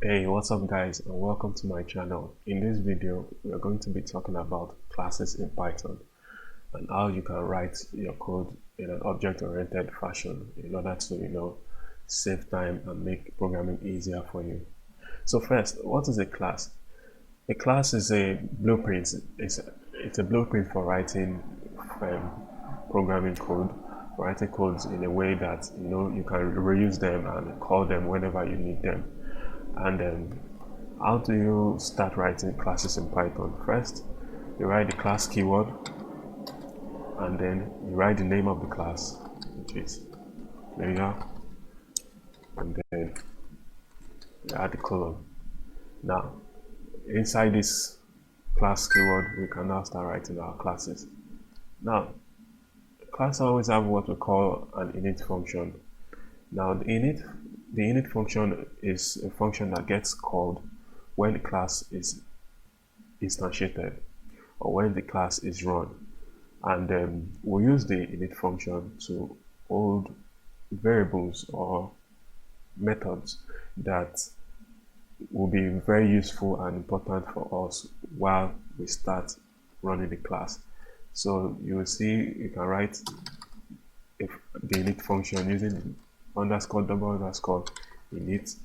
Hey, what's up guys, and welcome to my channel. In this video we are going to be talking about classes in Python and how you can write your code in an object-oriented fashion in order to save time and make programming easier for you. So first, what is a class? A class is a blueprint. It's a blueprint for writing programming code, writing codes in a way that you can reuse them and call them whenever you need them. And how do you start writing classes in Python? First, you write the class keyword, and then you write the name of the class, which is player, and then you add the colon. Now, inside this class keyword, we can now start writing our classes. Now, class always have what we call an init function. Now, the init function is a function that gets called when the class is instantiated or when the class is run, and we use the init function to hold variables or methods that will be very useful and important for us while we start running the class. So you will see you can write the init function using underscore double underscore init,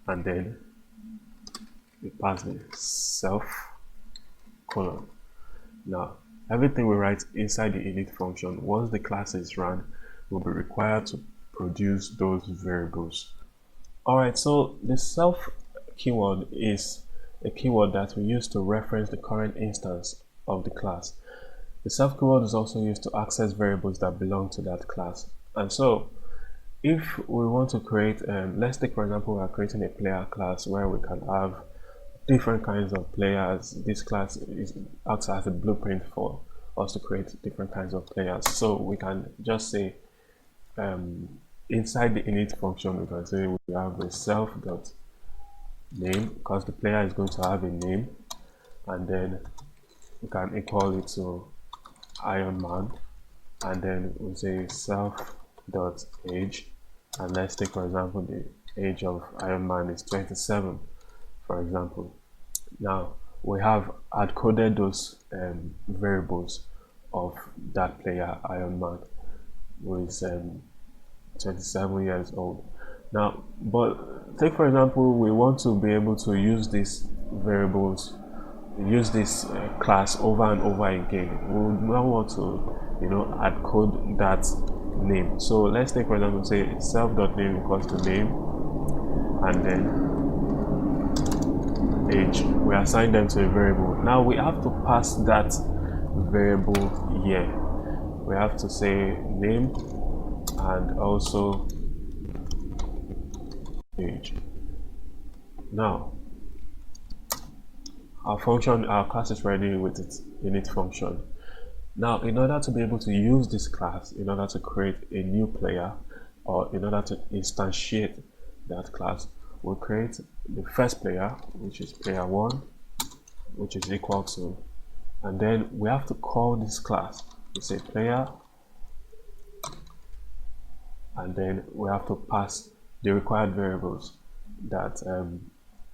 and then we pass the self colon. Now everything we write inside the init function, once the class is run, will be required to produce those variables. Alright, so the self keyword is a keyword that we use to reference the current instance of the class. The self keyword is also used to access variables that belong to that class. And so if we want to create, let's take for example, we are creating a player class where we can have different kinds of players. This class acts as a blueprint for us to create different kinds of players. So we can just say inside the init function, we can say we have a self dot name, because the player is going to have a name, and then we can equal it to Iron Man, and then we say self dot age, and let's take for example the age of Iron Man is 27, for example. Now we have hard coded those variables of that player Iron Man, who is 27 years old. Now, but take for example, we want to be able to use these variables, use this class over and over again. We would not want to hard code that name. So let's take for example, say self.name equals to name, and then age. We assign them to a variable. Now we have to pass that variable here. We have to say name and also age. Now our class is ready with its init function. Now, in order to be able to use this class, in order to create a new player, or in order to instantiate that class, we'll create the first player, which is player 1, which is equal to, and then we have to call this class. We say player, and then we have to pass the required variables that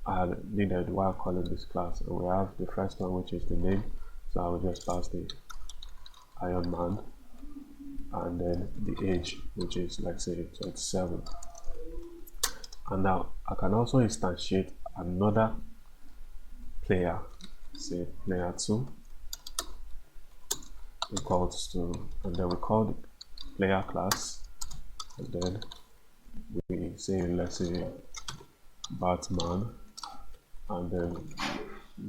are needed while calling this class. And we have the first one, which is the name, so I will just pass the Iron Man, and then the age, which is, let's say, 27. And now I can also instantiate another player, say player 2 equals to, and then we call the player class, and then we say, let's say, Batman, and then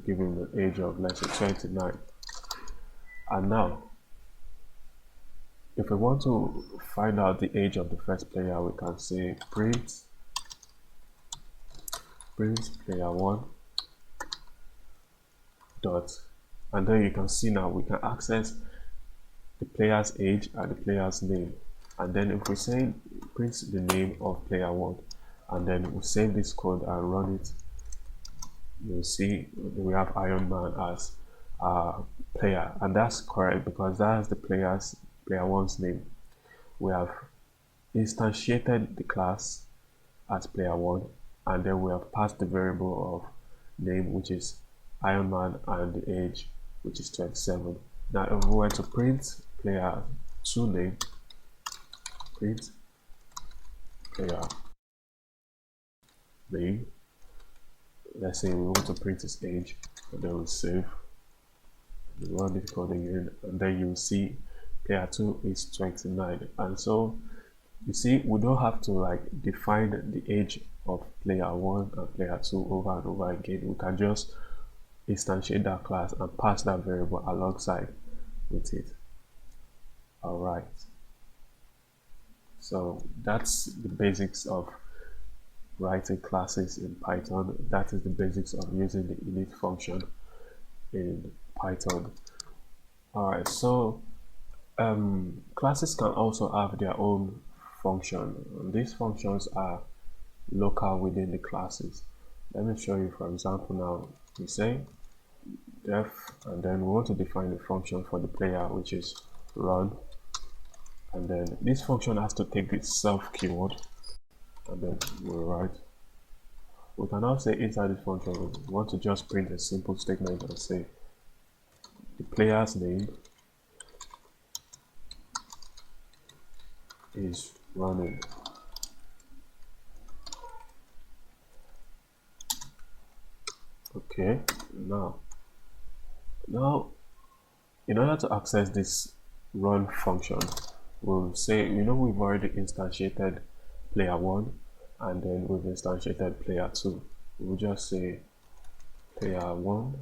give him the age of, let's say, 29. And now if we want to find out the age of the first player, we can say print player 1 dot, and then you can see now we can access the player's age and the player's name. And then if we say print the name of player 1, and then we save this code and run it, you'll see we have Iron Man as a player, and that's correct because that's the player 1's name. We have instantiated the class as player 1, and then we have passed the variable of name, which is Ironman, and the age, which is 27. Now if we were to print player 2 name, print player name, let's say we want to print his age, and then we save, we run this code again, and then you see player 2 is 29. And so you see, we don't have to like define the age of player 1 and player 2 over and over again. We can just instantiate that class and pass that variable alongside with it. All right, so that's the basics of writing classes in Python. That is the basics of using the init function in Python. All right, so classes can also have their own function. These functions are local within the classes. Let me show you. For example, now we say def, and then we want to define a function for the player, which is run, and then this function has to take the self keyword, and then we write. We can now say inside this function we want to just print a simple statement and say the player's name is running. Okay, now in order to access this run function, we'll say, we've already instantiated player 1, and then we've instantiated player 2. We'll just say player 1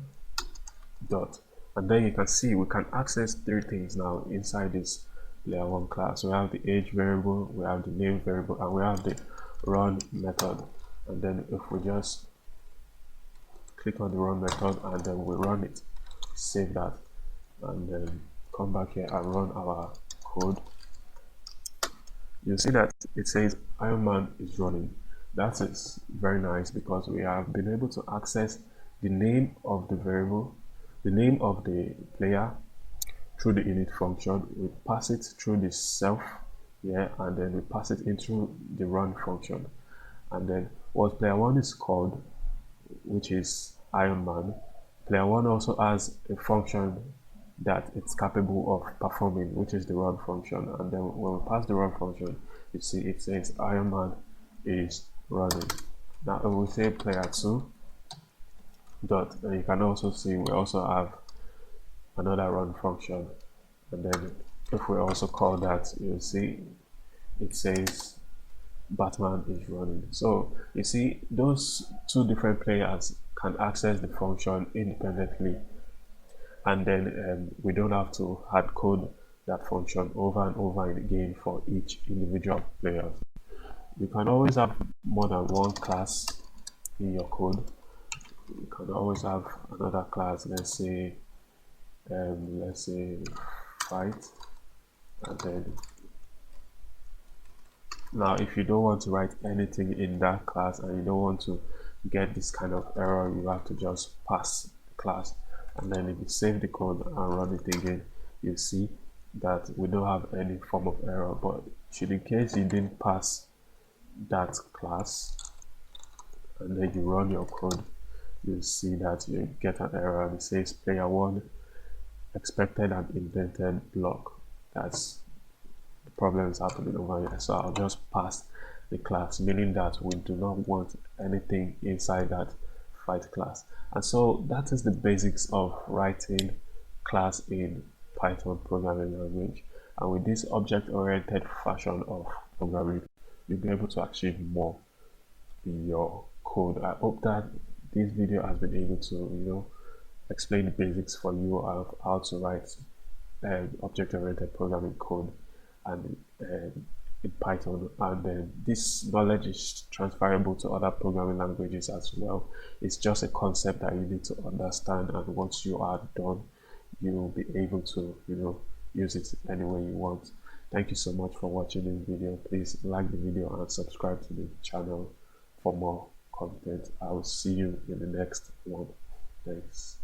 dot, and then you can see we can access 3 things now inside this player 1 class. We have the age variable, we have the name variable, and we have the run method. And then if we just click on the run method and then we run it, save that, and then come back here and run our code, you'll see that it says Ironman is running. That is very nice because we have been able to access the name of the variable, the name of the player, through the init function. We pass it through the self here, and then we pass it into the run function. And then what player 1 is called, which is Ironman, player 1 also has a function that it's capable of performing, which is the run function. And then when we pass the run function, you see it says Ironman is running. Now if we say player 2 dot, and you can also see we also have another run function, and then if we also call that, you'll see it says Batman is running. So you see those 2 different players can access the function independently, and then we don't have to hard code that function over and over again for each individual player. You can always have more than one class in your code. You can always have another class, let's say fight, and then now if you don't want to write anything in that class and you don't want to get this kind of error, you have to just pass the class, and then if you save the code and run it again, you see that we don't have any form of error. But should in case you didn't pass that class and then you run your code, you see that you get an error and it says player 1 expected an indented block. That's the problem is happening over here. So I'll just pass the class, meaning that we do not want anything inside that fight class. And so that is the basics of writing class in Python programming language. And with this object-oriented fashion of programming, you'll be able to achieve more in your code. I hope that this video has been able to, explain the basics for you of how to write object-oriented programming code and in Python, and this knowledge is transferable to other programming languages as well. It's just a concept that you need to understand, and once you are done, you'll be able to use it any way you want. Thank you so much for watching this video. Please like the video and subscribe to the channel for more content. I will see you in the next one. Thanks.